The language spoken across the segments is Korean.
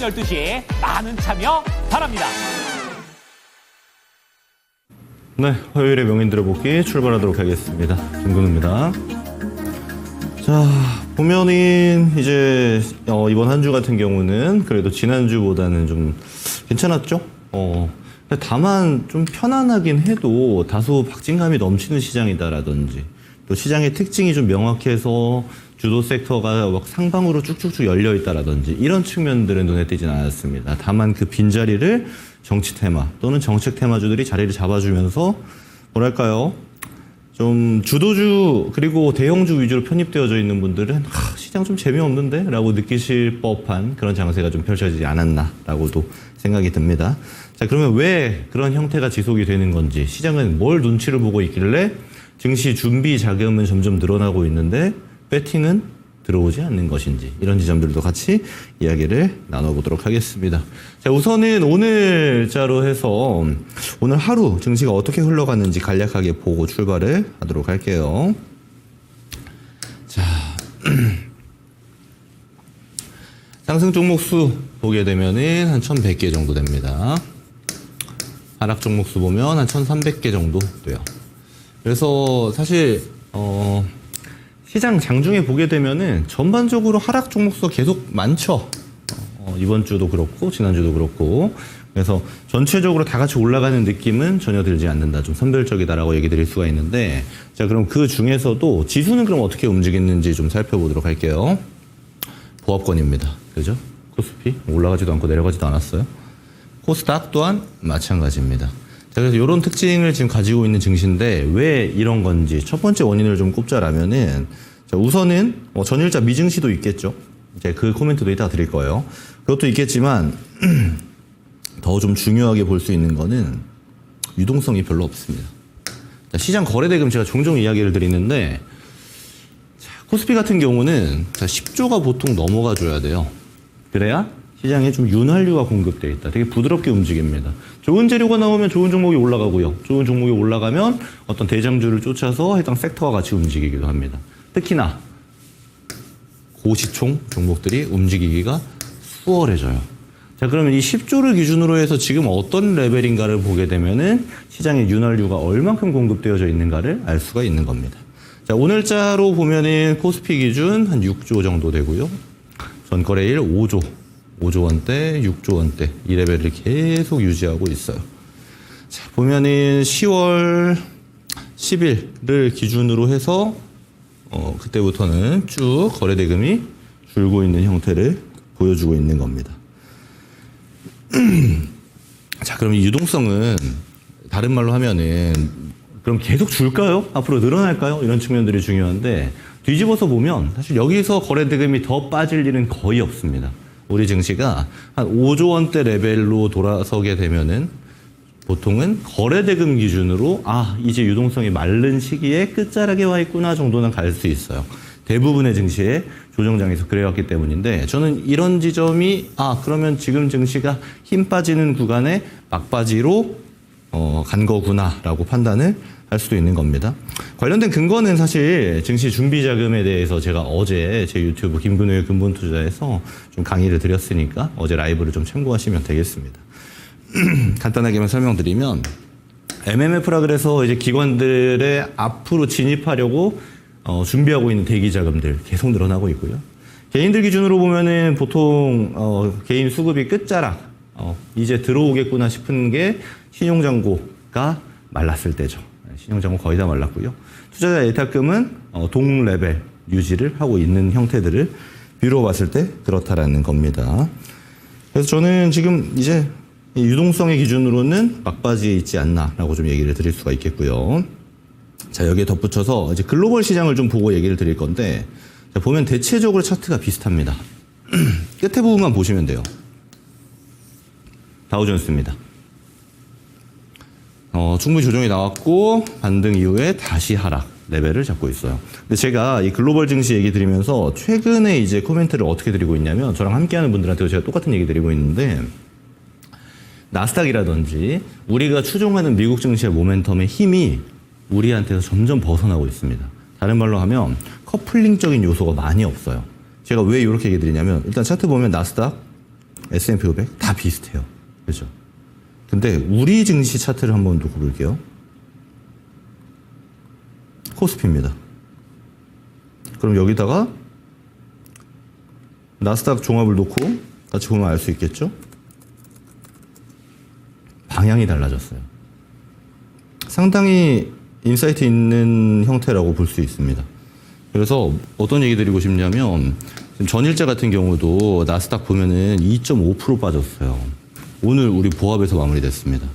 12시에 많은 참여 바랍니다. 네, 화요일에 명인 들어보기 출발하도록 하겠습니다. 김근우입니다. 자, 보면은 이제 이번 한 주 같은 경우는 그래도 지난주보다는 좀 괜찮았죠? 다만 좀 편안하긴 해도 다소 박진감이 넘치는 시장이다라든지 또 시장의 특징이 좀 명확해서 주도 섹터가 막 상방으로 쭉쭉쭉 열려 있다라든지 이런 측면들은 눈에 띄진 않았습니다. 다만 그 빈자리를 정치 테마 또는 정책 테마주들이 자리를 잡아주면서 뭐랄까요? 좀 주도주 그리고 대형주 위주로 편입되어져 있는 분들은 시장 좀 재미없는데? 라고 느끼실 법한 그런 장세가 좀 펼쳐지지 않았나라고도 생각이 듭니다. 자, 그러면 왜 그런 형태가 지속이 되는 건지 시장은 뭘 눈치를 보고 있길래 증시 준비 자금은 점점 늘어나고 있는데 배팅은 들어오지 않는 것인지 이런 지점들도 같이 이야기를 나눠보도록 하겠습니다. 자, 우선은 오늘자로 해서 오늘 하루 증시가 어떻게 흘러갔는지 간략하게 보고 출발을 하도록 할게요. 자, 상승 종목 수 보게 되면은 한 1100개 정도 됩니다. 하락 종목 수 보면 한 1300개 정도 돼요. 그래서 사실 시장 장중에 보게 되면은 전반적으로 하락 종목 수가 계속 많죠. 이번 주도 그렇고 지난주도 그렇고 그래서 전체적으로 다 같이 올라가는 느낌은 전혀 들지 않는다. 좀 선별적이다라고 얘기 드릴 수가 있는데 자, 그럼 그 중에서도 지수는 그럼 어떻게 움직였는지 좀 살펴보도록 할게요. 보합권입니다. 그죠? 코스피 올라가지도 않고 내려가지도 않았어요. 코스닥 또한 마찬가지입니다. 자, 그래서 이런 특징을 지금 가지고 있는 증시인데 왜 이런 건지 첫 번째 원인을 좀 꼽자라면은 자, 우선은 전일자 미증시도 있겠죠. 이제 그 코멘트도 이따 드릴 거예요. 그것도 있겠지만 더 좀 중요하게 볼 수 있는 거는 유동성이 별로 없습니다. 자, 시장 거래대금 제가 종종 이야기를 드리는데 자, 코스피 같은 경우는 자, 10조가 보통 넘어가 줘야 돼요. 그래야 시장에 좀 윤활유가 공급되어 있다. 되게 부드럽게 움직입니다. 좋은 재료가 나오면 좋은 종목이 올라가고요. 좋은 종목이 올라가면 어떤 대장주를 쫓아서 해당 섹터와 같이 움직이기도 합니다. 특히나 고시총 종목들이 움직이기가 수월해져요. 자, 그러면 이 10조를 기준으로 해서 지금 어떤 레벨인가를 보게 되면은 시장에 윤활유가 얼만큼 공급되어져 있는가를 알 수가 있는 겁니다. 자, 오늘자로 보면은 코스피 기준 한 6조 정도 되고요. 전거래일 5조 원대, 6조 원대 이 레벨을 계속 유지하고 있어요. 자, 보면은 10월 10일을 기준으로 해서 그때부터는 쭉 거래대금이 줄고 있는 형태를 보여주고 있는 겁니다. 자, 그럼 이 유동성은 다른 말로 하면은 그럼 계속 줄까요? 앞으로 늘어날까요? 이런 측면들이 중요한데 뒤집어서 보면 사실 여기서 거래대금이 더 빠질 일은 거의 없습니다. 우리 증시가 한 5조 원대 레벨로 돌아서게 되면은 보통은 거래대금 기준으로 이제 유동성이 마른 시기에 끝자락에 와 있구나 정도는 갈 수 있어요. 대부분의 증시의 조정장에서 그래왔기 때문인데 저는 이런 지점이 그러면 지금 증시가 힘 빠지는 구간에 막바지로 간 거구나라고 판단을 할 수도 있는 겁니다. 관련된 근거는 사실 증시 준비 자금에 대해서 제가 어제 제 유튜브 김근우의 근본 투자에서 좀 강의를 드렸으니까 어제 라이브를 좀 참고하시면 되겠습니다. 간단하게만 설명드리면 MMF라 그래서 이제 기관들의 앞으로 진입하려고 준비하고 있는 대기 자금들 계속 늘어나고 있고요. 개인들 기준으로 보면은 보통 개인 수급이 끝자락 이제 들어오겠구나 싶은 게 신용잔고가 말랐을 때죠. 신용잔고 거의 다 말랐고요. 투자자 예탁금은 동 레벨 유지를 하고 있는 형태들을 비로 봤을 때 그렇다라는 겁니다. 그래서 저는 지금 이제 유동성의 기준으로는 막바지에 있지 않나라고 좀 얘기를 드릴 수가 있겠고요. 자, 여기에 덧붙여서 이제 글로벌 시장을 좀 보고 얘기를 드릴 건데 자, 보면 대체적으로 차트가 비슷합니다. 끝에 부분만 보시면 돼요. 다우존스입니다. 충분히 조정이 나왔고 반등 이후에 다시 하락 레벨을 잡고 있어요. 근데 제가 이 글로벌 증시 얘기 드리면서 최근에 이제 코멘트를 어떻게 드리고 있냐면 저랑 함께하는 분들한테 제가 똑같은 얘기 드리고 있는데 나스닥이라든지 우리가 추종하는 미국 증시의 모멘텀의 힘이 우리한테서 점점 벗어나고 있습니다. 다른 말로 하면 커플링적인 요소가 많이 없어요. 제가 왜 이렇게 얘기 드리냐면 일단 차트 보면 나스닥 S&P 500 다 비슷해요. 그죠? 근데 우리 증시 차트를 한번 놓고 볼게요. 코스피입니다. 그럼 여기다가 나스닥 종합을 놓고 같이 보면 알 수 있겠죠? 방향이 달라졌어요. 상당히 인사이트 있는 형태라고 볼 수 있습니다. 그래서 어떤 얘기 드리고 싶냐면 전일자 같은 경우도 나스닥 보면은 2.5% 빠졌어요. 오늘 우리 보합에서 마무리됐습니다.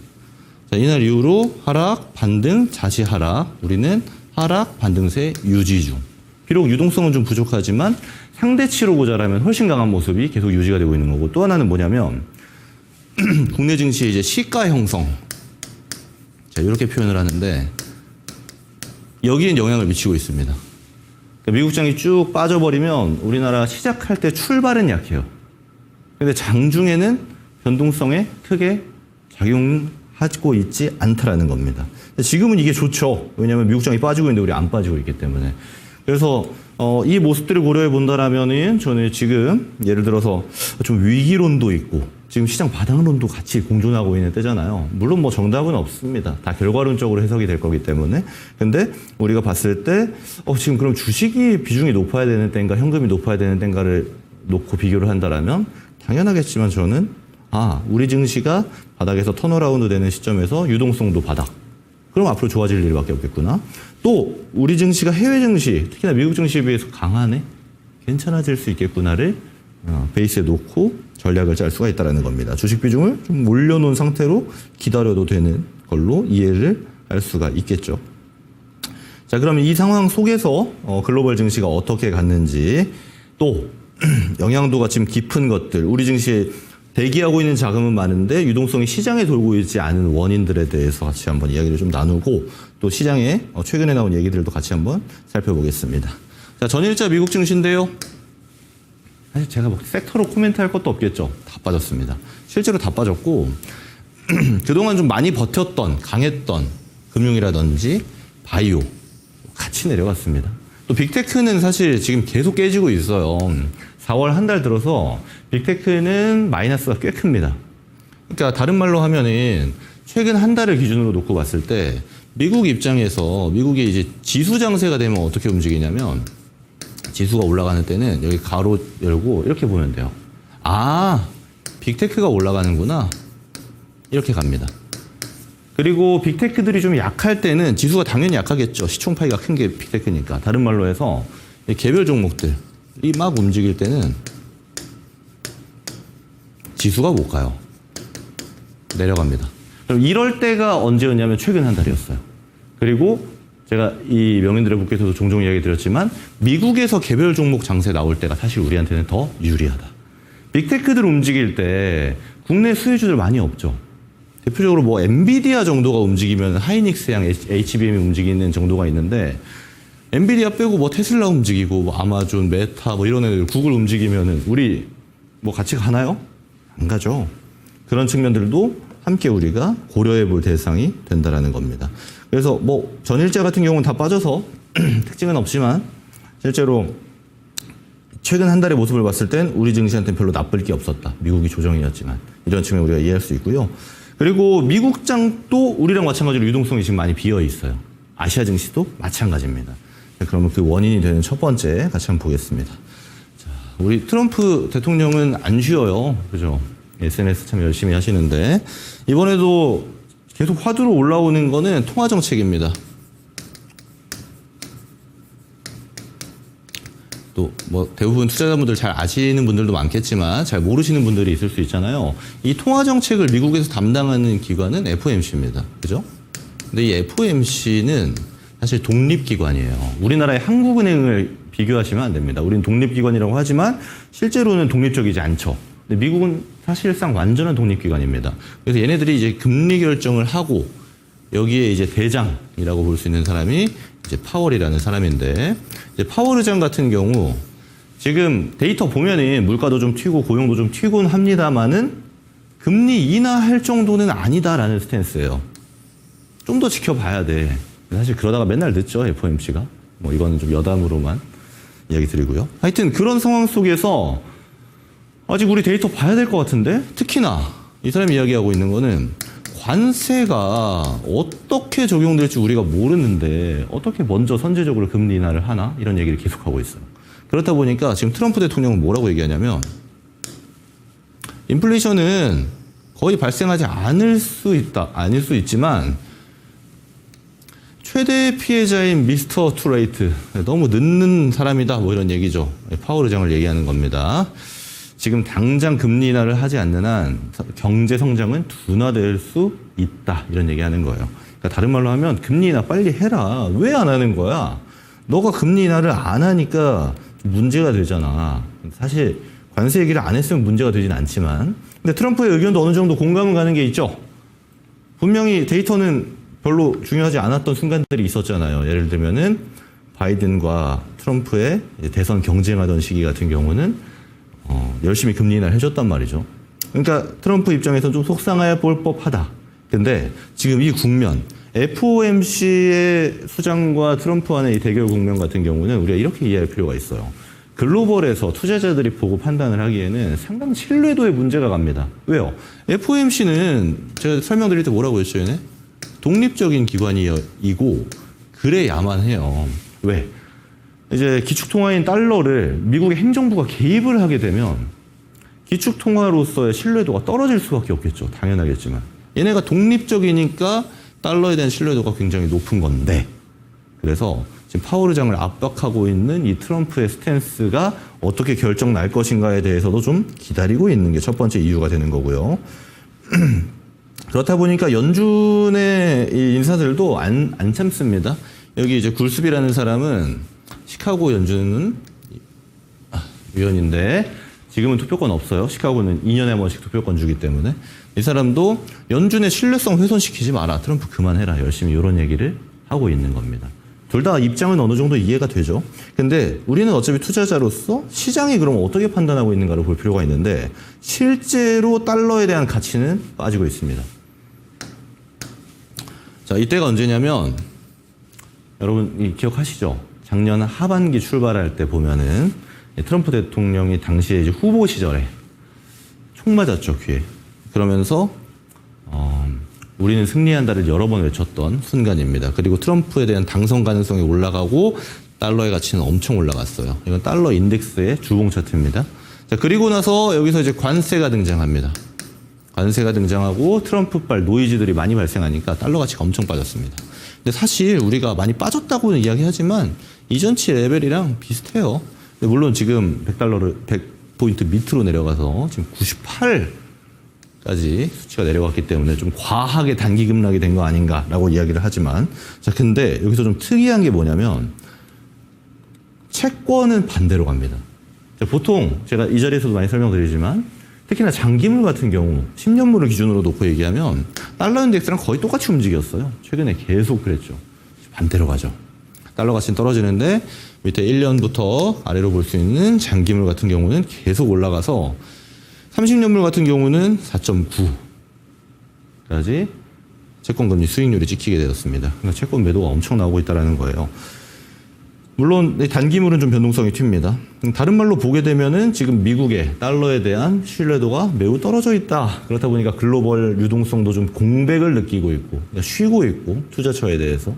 자, 이날 이후로 하락, 반등, 다시 하락. 우리는 하락, 반등세 유지 중. 비록 유동성은 좀 부족하지만 상대치로 보자라면 훨씬 강한 모습이 계속 유지가 되고 있는 거고, 또 하나는 뭐냐면 국내 증시의 이제 시가 형성. 자, 이렇게 표현을 하는데 여기엔 영향을 미치고 있습니다. 그러니까 미국장이 쭉 빠져버리면 우리나라 시작할 때 출발은 약해요. 근데 장중에는 변동성에 크게 작용하고 있지 않다라는 겁니다. 지금은 이게 좋죠. 왜냐하면 미국장이 빠지고 있는데 우리 안 빠지고 있기 때문에. 그래서 이 모습들을 고려해 본다라면은 저는 지금 예를 들어서 좀 위기론도 있고 지금 시장 바닥론도 같이 공존하고 있는 때잖아요. 물론 뭐 정답은 없습니다. 다 결과론적으로 해석이 될 거기 때문에. 근데 우리가 봤을 때 지금 그럼 주식이 비중이 높아야 되는 때인가 현금이 높아야 되는 때인가를 놓고 비교를 한다라면 당연하겠지만 저는 우리 증시가 바닥에서 턴어라운드 되는 시점에서 유동성도 바닥. 그럼 앞으로 좋아질 일밖에 없겠구나. 또 우리 증시가 해외 증시, 특히나 미국 증시에 비해서 강하네, 괜찮아질 수 있겠구나를 베이스에 놓고 전략을 짤 수가 있다는 겁니다. 주식 비중을 좀 올려놓은 상태로 기다려도 되는 걸로 이해를 할 수가 있겠죠. 자, 그럼 이 상황 속에서 글로벌 증시가 어떻게 갔는지, 또 영향도가 지금 깊은 것들, 우리 증시에 대기하고 있는 자금은 많은데 유동성이 시장에 돌고 있지 않은 원인들에 대해서 같이 한번 이야기를 좀 나누고, 또 시장에 최근에 나온 얘기들도 같이 한번 살펴보겠습니다. 자, 전일자 미국 증시인데요. 사실 제가 뭐 섹터로 코멘트할 것도 없겠죠. 다 빠졌습니다. 실제로 다 빠졌고 그동안 좀 많이 버텼던 강했던 금융이라든지 바이오 같이 내려갔습니다. 또 빅테크는 사실 지금 계속 깨지고 있어요. 4월 한 달 들어서 빅테크는 마이너스가 꽤 큽니다. 그러니까 다른 말로 하면은 최근 한 달을 기준으로 놓고 봤을 때 미국 입장에서 미국의 이제 지수 장세가 되면 어떻게 움직이냐면, 지수가 올라가는 때는 여기 가로 열고 이렇게 보면 돼요. 빅테크가 올라가는구나. 이렇게 갑니다. 그리고 빅테크들이 좀 약할 때는 지수가 당연히 약하겠죠. 시총파이가 큰 게 빅테크니까. 다른 말로 해서 개별 종목들이 막 움직일 때는 지수가 못 가요. 내려갑니다. 그럼 이럴 때가 언제였냐면 최근 한 달이었어요. 그리고 제가 이 명인들의 국회에서도 종종 이야기 드렸지만 미국에서 개별 종목 장세 나올 때가 사실 우리한테는 더 유리하다. 빅테크들 움직일 때 국내 수혜주들 많이 없죠. 대표적으로 뭐 엔비디아 정도가 움직이면 하이닉스랑 HBM이 움직이는 정도가 있는데, 엔비디아 빼고 뭐 테슬라 움직이고 뭐 아마존, 메타 뭐 이런 애들, 구글 움직이면은 우리 뭐 같이 가나요? 안 가죠. 그런 측면들도 함께 우리가 고려해 볼 대상이 된다라는 겁니다. 그래서 뭐 전일자 같은 경우는 다 빠져서 특징은 없지만 실제로 최근 한 달의 모습을 봤을 땐 우리 증시한테는 별로 나쁠 게 없었다. 미국이 조정이었지만 이런 측면 우리가 이해할 수 있고요. 그리고 미국장도 우리랑 마찬가지로 유동성이 지금 많이 비어 있어요. 아시아 증시도 마찬가지입니다. 그러면 그 원인이 되는 첫 번째 같이 한번 보겠습니다. 자, 우리 트럼프 대통령은 안 쉬어요. 그죠? SNS 참 열심히 하시는데 이번에도 계속 화두로 올라오는 거는 통화 정책입니다. 또 뭐 대부분 투자자분들 잘 아시는 분들도 많겠지만 잘 모르시는 분들이 있을 수 있잖아요. 이 통화 정책을 미국에서 담당하는 기관은 FOMC입니다. 그죠? 근데 이 FOMC는 사실 독립기관이에요. 우리나라의 한국은행을 비교하시면 안 됩니다. 우리는 독립기관이라고 하지만 실제로는 독립적이지 않죠. 근데 미국은 사실상 완전한 독립기관입니다. 그래서 얘네들이 이제 금리 결정을 하고 여기에 이제 대장이라고 볼 수 있는 사람이 이제 파월이라는 사람인데, 이제 파월 의장 같은 경우 지금 데이터 보면은 물가도 좀 튀고 고용도 좀 튀곤 합니다만은 금리 인하할 정도는 아니다라는 스탠스예요. 좀 더 지켜봐야 돼. 사실 그러다가 맨날 늦죠, FOMC가. 뭐 이거는 좀 여담으로만 이야기 드리고요. 하여튼 그런 상황 속에서 아직 우리 데이터 봐야 될 것 같은데? 특히나 이 사람이 이야기하고 있는 거는 관세가 어떻게 적용될지 우리가 모르는데 어떻게 먼저 선제적으로 금리 인하를 하나? 이런 얘기를 계속하고 있어요. 그렇다 보니까 지금 트럼프 대통령은 뭐라고 얘기하냐면 인플레이션은 거의 발생하지 않을 수 있다. 아닐 수 있지만 최대 피해자인 미스터 투레이트 너무 늦는 사람이다. 뭐 이런 얘기죠. 파월 의장을 얘기하는 겁니다. 지금 당장 금리 인하를 하지 않는 한 경제 성장은 둔화될 수 있다. 이런 얘기하는 거예요. 그러니까 다른 말로 하면 금리 인하 빨리 해라. 왜 안 하는 거야? 너가 금리 인하를 안 하니까 문제가 되잖아. 사실 관세 얘기를 안 했으면 문제가 되진 않지만 근데 트럼프의 의견도 어느 정도 공감은 가는 게 있죠. 분명히 데이터는 별로 중요하지 않았던 순간들이 있었잖아요. 예를 들면은 바이든과 트럼프의 대선 경쟁하던 시기 같은 경우는 열심히 금리 인하를 해줬단 말이죠. 그러니까 트럼프 입장에서는 좀 속상해 볼 법하다. 근데 지금 이 국면, FOMC의 수장과 트럼프 간의 이 대결 국면 같은 경우는 우리가 이렇게 이해할 필요가 있어요. 글로벌에서 투자자들이 보고 판단을 하기에는 상당히 신뢰도에 문제가 갑니다. 왜요? FOMC는 제가 설명드릴 때 뭐라고 했죠, 얘네? 독립적인 기관이고 그래야만 해요. 왜? 이제 기축통화인 달러를 미국의 행정부가 개입을 하게 되면 기축통화로서의 신뢰도가 떨어질 수밖에 없겠죠. 당연하겠지만. 얘네가 독립적이니까 달러에 대한 신뢰도가 굉장히 높은 건데 그래서 지금 파월 의장을 압박하고 있는 이 트럼프의 스탠스가 어떻게 결정 날 것인가에 대해서도 좀 기다리고 있는 게 첫 번째 이유가 되는 거고요. 그렇다 보니까 연준의 이 인사들도 안 참습니다. 여기 이제 굴습이라는 사람은 시카고 연준 위원인데 지금은 투표권 없어요. 시카고는 2년에 한 번씩 투표권 주기 때문에 이 사람도 연준의 신뢰성 훼손시키지 마라. 트럼프 그만해라. 열심히 이런 얘기를 하고 있는 겁니다. 둘 다 입장은 어느 정도 이해가 되죠. 근데 우리는 어차피 투자자로서 시장이 그럼 어떻게 판단하고 있는가를 볼 필요가 있는데 실제로 달러에 대한 가치는 빠지고 있습니다. 자, 이때가 언제냐면 여러분 기억하시죠? 작년 하반기 출발할 때 보면은 트럼프 대통령이 당시에 이제 후보 시절에 총 맞았죠, 귀에. 그러면서 우리는 승리한다를 여러 번 외쳤던 순간입니다. 그리고 트럼프에 대한 당선 가능성이 올라가고 달러의 가치는 엄청 올라갔어요. 이건 달러 인덱스의 주봉 차트입니다. 자, 그리고 나서 여기서 이제 관세가 등장합니다. 관세가 등장하고 트럼프발 노이즈들이 많이 발생하니까 달러 가치가 엄청 빠졌습니다. 근데 사실 우리가 많이 빠졌다고는 이야기하지만 이전치 레벨이랑 비슷해요. 근데 물론 지금 100포인트 밑으로 내려가서 지금 98까지 수치가 내려갔기 때문에 좀 과하게 단기 급락이 된 거 아닌가라고 이야기를 하지만 자, 근데 여기서 좀 특이한 게 뭐냐면 채권은 반대로 갑니다. 자, 보통 제가 이 자리에서도 많이 설명드리지만 특히나 장기물 같은 경우 10년물을 기준으로 놓고 얘기하면 달러 인덱스랑 거의 똑같이 움직였어요. 최근에 계속 그랬죠. 반대로 가죠. 달러 가치는 떨어지는데 밑에 1년부터 아래로 볼 수 있는 장기물 같은 경우는 계속 올라가서 30년물 같은 경우는 4.9까지 채권금리 수익률이 찍히게 되었습니다. 그러니까 채권 매도가 엄청 나오고 있다는 거예요. 물론 단기물은 좀 변동성이 튑니다. 다른 말로 보게 되면은 지금 미국의 달러에 대한 신뢰도가 매우 떨어져 있다. 그렇다 보니까 글로벌 유동성도 좀 공백을 느끼고 있고 쉬고 있고 투자처에 대해서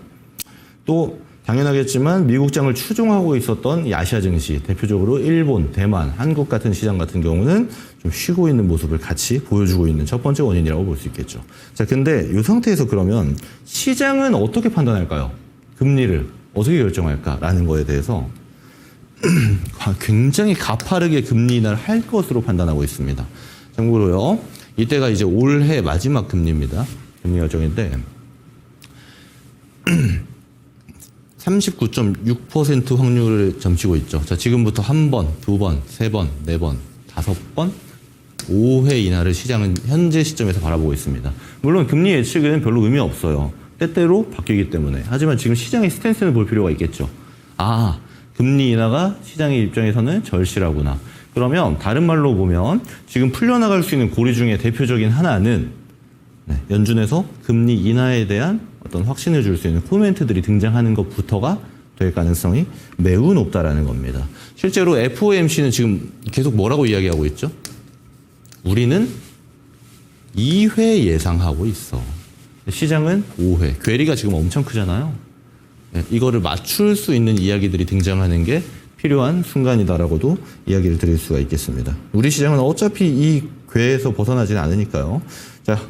또 당연하겠지만 미국장을 추종하고 있었던 이 아시아 증시 대표적으로 일본, 대만, 한국 같은 시장 같은 경우는 좀 쉬고 있는 모습을 같이 보여주고 있는 첫 번째 원인이라고 볼 수 있겠죠. 자, 근데 이 상태에서 그러면 시장은 어떻게 판단할까요? 금리를 어떻게 결정할까라는 거에 대해서 굉장히 가파르게 금리 인하를 할 것으로 판단하고 있습니다. 참고로요, 이때가 이제 올해 마지막 금리입니다. 금리 결정인데 39.6% 확률을 점치고 있죠. 자, 지금부터 한 번, 두 번, 세 번, 네 번, 5번, 5회 인하를 시장은 현재 시점에서 바라보고 있습니다. 물론 금리 예측은 별로 의미 없어요. 때때로 바뀌기 때문에. 하지만 지금 시장의 스탠스는 볼 필요가 있겠죠. 아, 금리 인하가 시장의 입장에서는 절실하구나. 그러면 다른 말로 보면 지금 풀려나갈 수 있는 고리 중에 대표적인 하나는 연준에서 금리 인하에 대한 어떤 확신을 줄 수 있는 코멘트들이 등장하는 것부터가 될 가능성이 매우 높다라는 겁니다. 실제로 FOMC는 지금 계속 뭐라고 이야기하고 있죠? 우리는 2회 예상하고 있어. 시장은 5회. 괴리가 지금 엄청 크잖아요. 네, 이거를 맞출 수 있는 이야기들이 등장하는 게 필요한 순간이다라고도 이야기를 드릴 수가 있겠습니다. 우리 시장은 어차피 이 궤에서 벗어나지는 않으니까요. 자,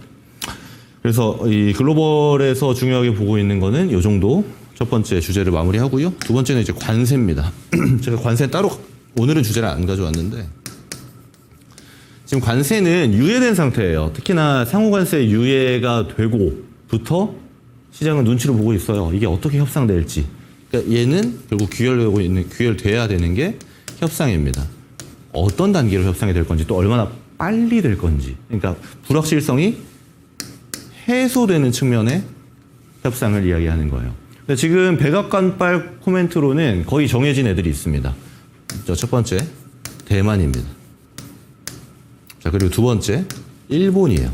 그래서 이 글로벌에서 중요하게 보고 있는 거는 이 정도 첫 번째 주제를 마무리하고요. 두 번째는 이제 관세입니다. 제가 관세 따로 오늘은 주제를 안 가져왔는데 지금 관세는 유예된 상태예요. 특히나 상호관세 유예가 되고부터 시장은 눈치를 보고 있어요. 이게 어떻게 협상될지. 그러니까 얘는 결국 귀결돼야 되는 게 협상입니다. 어떤 단계로 협상이 될 건지 또 얼마나 빨리 될 건지. 그러니까 불확실성이 해소되는 측면의 협상을 이야기하는 거예요. 근데 지금 백악관빨 코멘트로는 거의 정해진 애들이 있습니다. 첫 번째 대만입니다. 자, 그리고 두 번째 일본이에요.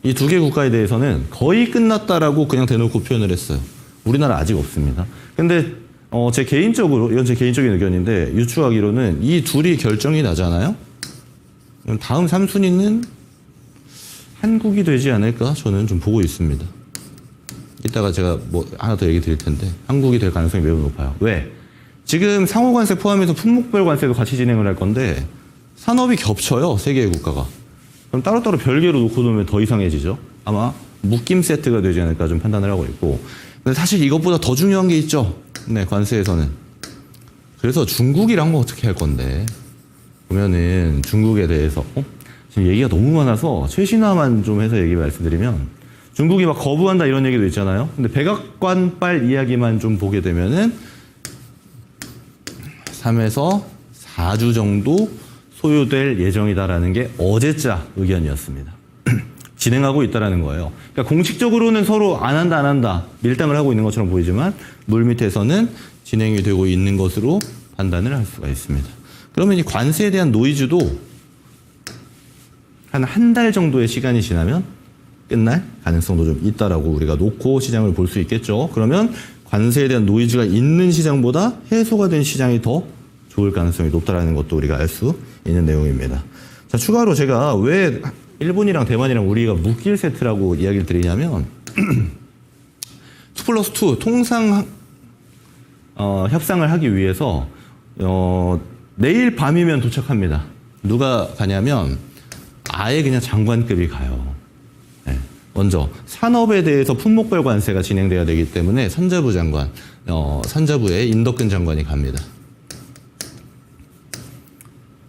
이 두 개 국가에 대해서는 거의 끝났다라고 그냥 대놓고 표현을 했어요. 우리나라 아직 없습니다. 근데 제 개인적으로, 이건 제 개인적인 의견인데 유추하기로는 이 둘이 결정이 나잖아요. 그럼 다음 3순위는 한국이 되지 않을까 저는 좀 보고 있습니다. 이따가 제가 뭐 하나 더 얘기 드릴 텐데 한국이 될 가능성이 매우 높아요. 왜? 지금 상호관세 포함해서 품목별 관세도 같이 진행을 할 건데 산업이 겹쳐요. 세 개의 국가가. 그럼 따로따로 별개로 놓고 놓으면 더 이상해지죠. 아마 묶임 세트가 되지 않을까 좀 판단을 하고 있고. 근데 사실 이것보다 더 중요한 게 있죠. 네, 관세에서는. 그래서 중국이랑 뭐 어떻게 할 건데. 보면은 중국에 대해서 지금 얘기가 너무 많아서 최신화만 좀 해서 얘기 말씀드리면 중국이 막 거부한다 이런 얘기도 있잖아요. 근데 백악관빨 이야기만 좀 보게 되면은 3에서 4주 정도 소요될 예정이다라는 게 어제자 의견이었습니다. 진행하고 있다라는 거예요. 그러니까 공식적으로는 서로 안 한다 밀당을 하고 있는 것처럼 보이지만 물밑에서는 진행이 되고 있는 것으로 판단을 할 수가 있습니다. 그러면 이 관세에 대한 노이즈도 한 달 정도의 시간이 지나면 끝날 가능성도 좀 있다라고 우리가 놓고 시장을 볼 수 있겠죠. 그러면 관세에 대한 노이즈가 있는 시장보다 해소가 된 시장이 더 좋을 가능성이 높다라는 것도 우리가 알 수 있는 내용입니다. 자, 추가로 제가 왜 일본이랑 대만이랑 우리가 묶일 세트라고 이야기를 드리냐면 2+2 통상 협상을 하기 위해서 내일 밤이면 도착합니다. 누가 가냐면 아예 그냥 장관급이 가요. 네. 먼저 산업에 대해서 품목별 관세가 진행돼야 되기 때문에 산자부 장관, 산자부에 인덕근 장관이 갑니다.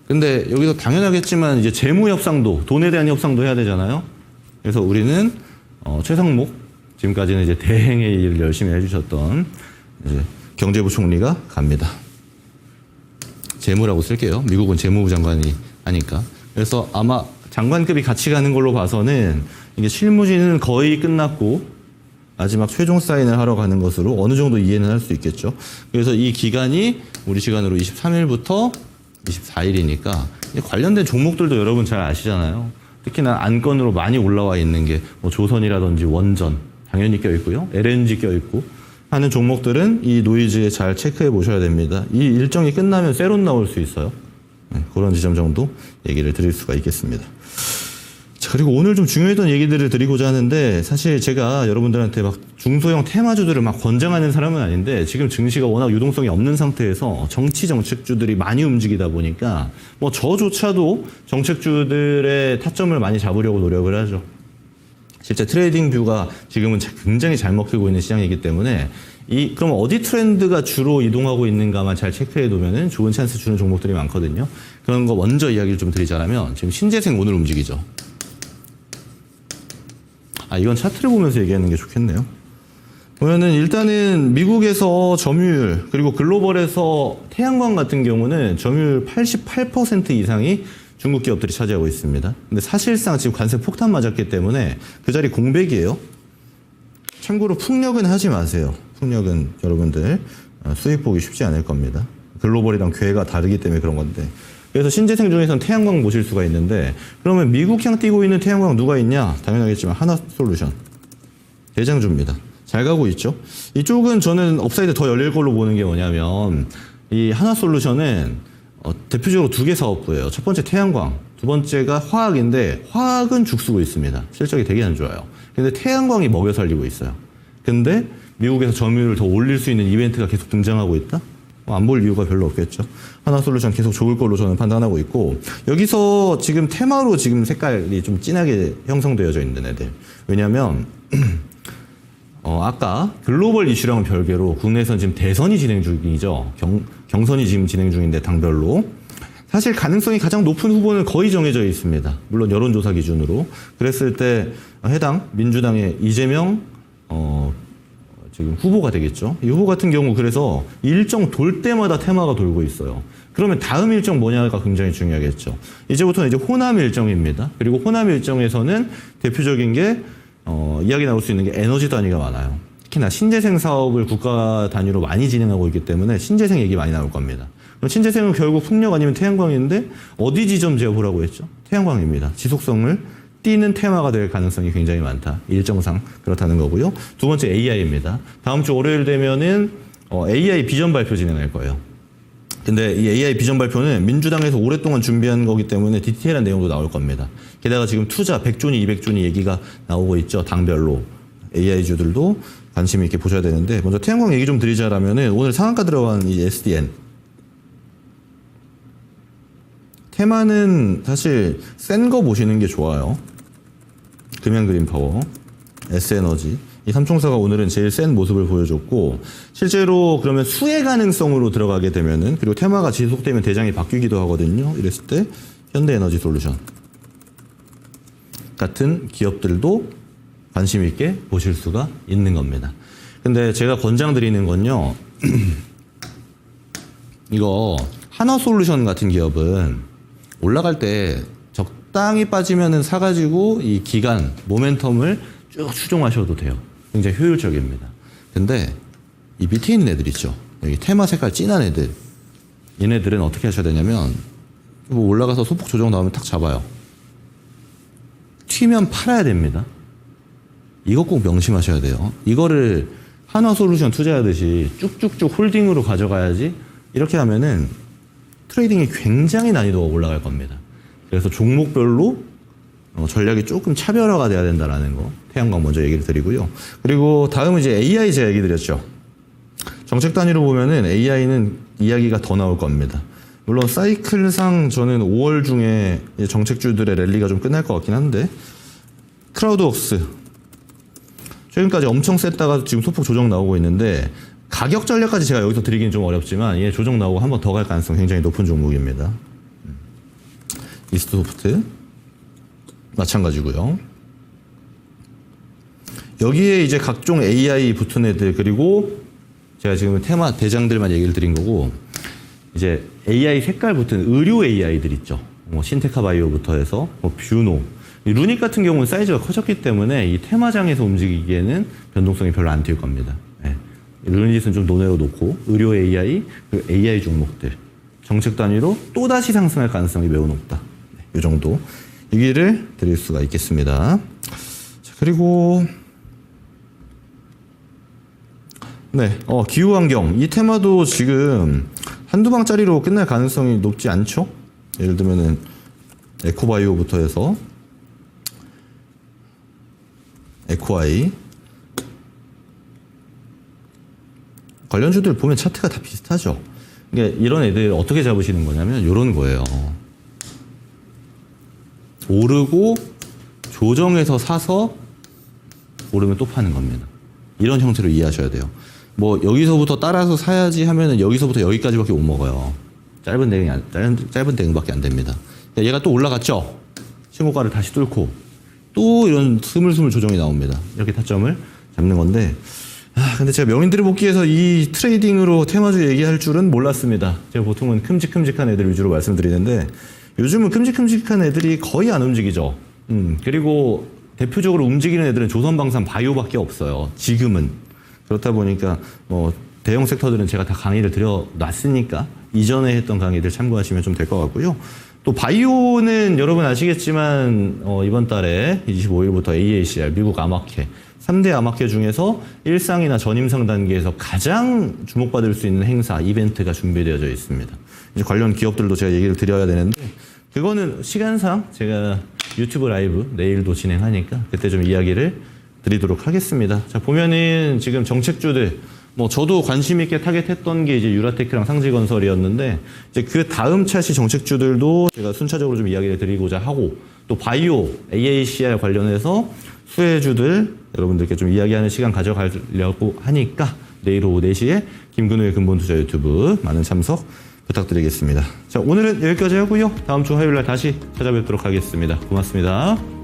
근데 여기서 당연하겠지만 이제 재무 협상도, 돈에 대한 협상도 해야 되잖아요. 그래서 우리는 최상목, 지금까지는 이제 대행의 일을 열심히 해주셨던 이제 경제부 총리가 갑니다. 재무라고 쓸게요. 미국은 재무부 장관이 하니까. 그래서 아마 장관급이 같이 가는 걸로 봐서는 이게 실무진은 거의 끝났고 마지막 최종 사인을 하러 가는 것으로 어느 정도 이해는 할 수 있겠죠. 그래서 이 기간이 우리 시간으로 23일부터 24일이니까 관련된 종목들도 여러분 잘 아시잖아요. 특히나 안건으로 많이 올라와 있는 게 뭐 조선이라든지 원전 당연히 껴있고요. LNG 껴있고 하는 종목들은 이 노이즈에 잘 체크해 보셔야 됩니다. 이 일정이 끝나면 세론 나올 수 있어요. 네, 그런 지점 정도 얘기를 드릴 수가 있겠습니다. 자, 그리고 오늘 좀 중요했던 얘기들을 드리고자 하는데 사실 제가 여러분들한테 막 중소형 테마주들을 막 권장하는 사람은 아닌데 지금 증시가 워낙 유동성이 없는 상태에서 정치 정책주들이 많이 움직이다 보니까 뭐 저조차도 정책주들의 타점을 많이 잡으려고 노력을 하죠. 실제 트레이딩 뷰가 지금은 굉장히 잘 먹히고 있는 시장이기 때문에 그럼 어디 트렌드가 주로 이동하고 있는가만 잘 체크해 두면은 좋은 찬스 주는 종목들이 많거든요. 그런 거 먼저 이야기를 좀 드리자면 지금 신재생 오늘 움직이죠. 이건 차트를 보면서 얘기하는 게 좋겠네요. 보면은 일단은 미국에서 점유율 그리고 글로벌에서 태양광 같은 경우는 점유율 88% 이상이 중국 기업들이 차지하고 있습니다. 근데 사실상 지금 관세 폭탄 맞았기 때문에 그 자리 공백이에요. 참고로 풍력은 하지 마세요. 풍력은 여러분들 수익 보기 쉽지 않을 겁니다. 글로벌이랑 궤가 다르기 때문에 그런 건데. 그래서 신재생 중에서는 태양광 보실 수가 있는데 그러면 미국향 띄고 있는 태양광 누가 있냐? 당연하겠지만 하나솔루션. 대장주입니다. 잘 가고 있죠. 이쪽은 저는 업사이드 더 열릴 걸로 보는 게 뭐냐면 이 하나솔루션은 대표적으로 두 개 사업부예요. 첫 번째 태양광, 두 번째가 화학인데 화학은 죽쓰고 있습니다. 실적이 되게 안 좋아요. 근데 태양광이 먹여 살리고 있어요. 근데 미국에서 점유율을 더 올릴 수 있는 이벤트가 계속 등장하고 있다? 안 볼 이유가 별로 없겠죠. 하나솔루션 계속 좋을 걸로 저는 판단하고 있고, 여기서 지금 테마로 지금 색깔이 좀 진하게 형성되어져 있는 애들. 왜냐면 아까 글로벌 이슈랑은 별개로 국내에서는 지금 대선이 진행 중이죠. 경선이 지금 진행 중인데 당별로. 사실 가능성이 가장 높은 후보는 거의 정해져 있습니다. 물론 여론조사 기준으로. 그랬을 때 해당 민주당의 이재명 지금 후보가 되겠죠. 이 후보 같은 경우 그래서 일정 돌 때마다 테마가 돌고 있어요. 그러면 다음 일정 뭐냐가 굉장히 중요하겠죠. 이제부터는 이제 호남 일정입니다. 그리고 호남 일정에서는 대표적인 게 이야기 나올 수 있는 게 에너지 단위가 많아요. 특히나 신재생 사업을 국가 단위로 많이 진행하고 있기 때문에 신재생 얘기 많이 나올 겁니다. 그럼 신재생은 결국 풍력 아니면 태양광인데 어디 지점 제어보라고 했죠? 태양광입니다. 지속성을 띄는 테마가 될 가능성이 굉장히 많다. 일정상 그렇다는 거고요. 두 번째 AI입니다. 다음 주 월요일 되면은 AI 비전 발표 진행할 거예요. 근데 이 AI 비전 발표는 민주당에서 오랫동안 준비한 거기 때문에 디테일한 내용도 나올 겁니다. 게다가 지금 투자 100조니 200조니 얘기가 나오고 있죠. 당별로. AI주들도 관심 있게 보셔야 되는데, 먼저 태양광 얘기 좀 드리자라면은 오늘 상한가 들어간 이 SDN. 테마는 사실 센 거 보시는 게 좋아요. 금양그린파워, S에너지. 이 삼총사가 오늘은 제일 센 모습을 보여줬고, 실제로 그러면 수혜 가능성으로 들어가게 되면은, 그리고 테마가 지속되면 대장이 바뀌기도 하거든요. 이랬을 때 현대에너지 솔루션 같은 기업들도 관심 있게 보실 수가 있는 겁니다. 근데 제가 권장드리는 건요, 이거 하나솔루션 같은 기업은 올라갈 때 적당히 빠지면은 사가지고 이 기간, 모멘텀을 쭉 추종하셔도 돼요. 굉장히 효율적입니다. 근데 이 밑에 있는 애들 있죠. 여기 테마 색깔 진한 애들. 얘네들은 어떻게 하셔야 되냐면, 뭐 올라가서 소폭 조정 나오면 탁 잡아요. 튀면 팔아야 됩니다. 이거 꼭 명심하셔야 돼요. 이거를 한화솔루션 투자하듯이 쭉쭉쭉 홀딩으로 가져가야지, 이렇게 하면은 트레이딩이 굉장히 난이도가 올라갈 겁니다. 그래서 종목별로 전략이 조금 차별화가 돼야 된다는 거, 태양광 먼저 얘기를 드리고요. 그리고 다음은 이제 AI 제가 얘기 드렸죠. 정책 단위로 보면은 AI는 이야기가 더 나올 겁니다. 물론 사이클상 저는 5월 중에 정책주들의 랠리가 좀 끝날 것 같긴 한데, 크라우드웍스 최근까지 엄청 셌다가 지금 소폭 조정 나오고 있는데, 가격 전략까지 제가 여기서 드리긴 좀 어렵지만 얘 조정 나오고 한번 더 갈 가능성 굉장히 높은 종목입니다. 이스트소프트 마찬가지고요. 여기에 이제 각종 AI 붙은 애들, 그리고 제가 지금 테마 대장들만 얘기를 드린 거고, 이제 AI 색깔 붙은 의료 AI들 있죠. 뭐 신테카 바이오부터 해서 뭐 뷰노, 루닉 같은 경우는 사이즈가 커졌기 때문에 이 테마장에서 움직이기에는 변동성이 별로 안 튈 겁니다. 네. 루닛은 좀 논외로 놓고 의료 AI, 그리고 AI 종목들 정책 단위로 또다시 상승할 가능성이 매우 높다. 네, 이 정도 얘기를 드릴 수가 있겠습니다. 자, 그리고 네, 기후환경 이 테마도 지금 한두 방짜리로 끝날 가능성이 높지 않죠? 예를 들면은 에코바이오부터 해서 에코아이 관련주들 보면 차트가 다 비슷하죠. 그러니까 이런 애들 어떻게 잡으시는 거냐면 이런 거예요. 오르고 조정해서 사서 오르면 또 파는 겁니다. 이런 형태로 이해하셔야 돼요. 뭐 여기서부터 따라서 사야지 하면은 여기서부터 여기까지밖에 못 먹어요. 짧은 대응밖에 안 됩니다. 얘가 또 올라갔죠. 신고가를 다시 뚫고 또 이런 스물스물 조정이 나옵니다. 이렇게 타점을 잡는 건데, 근데 제가 명인들을 복귀해서 이 트레이딩으로 테마주 얘기할 줄은 몰랐습니다. 제가 보통은 큼직큼직한 애들 위주로 말씀드리는데 요즘은 큼직큼직한 애들이 거의 안 움직이죠. 그리고 대표적으로 움직이는 애들은 조선방산 바이오밖에 없어요. 지금은. 그렇다 보니까 뭐 대형 섹터들은 제가 다 강의를 드려놨으니까 이전에 했던 강의들 참고하시면 좀 될 것 같고요. 또 바이오는 여러분 아시겠지만 이번 달에 25일부터 AACR 미국 암학회 3대 암학회 중에서 일상이나 전임상 단계에서 가장 주목받을 수 있는 행사, 이벤트가 준비되어져 있습니다. 이제 관련 기업들도 제가 얘기를 드려야 되는데 그거는 시간상 제가 유튜브 라이브 내일도 진행하니까 그때 좀 이야기를 드리도록 하겠습니다. 자, 보면은 지금 정책주들 뭐 저도 관심 있게 타겟했던 게 이제 유라테크랑 상지건설이었는데 이제 그 다음 차시 정책주들도 제가 순차적으로 좀 이야기를 드리고자 하고 또 바이오 AACR 관련해서 수혜주들 여러분들께 좀 이야기하는 시간 가져가려고 하니까 내일 오후 4시에 김근우의 근본투자 유튜브 많은 참석 부탁드리겠습니다. 자, 오늘은 여기까지 하고요. 다음 주 화요일 날 다시 찾아뵙도록 하겠습니다. 고맙습니다.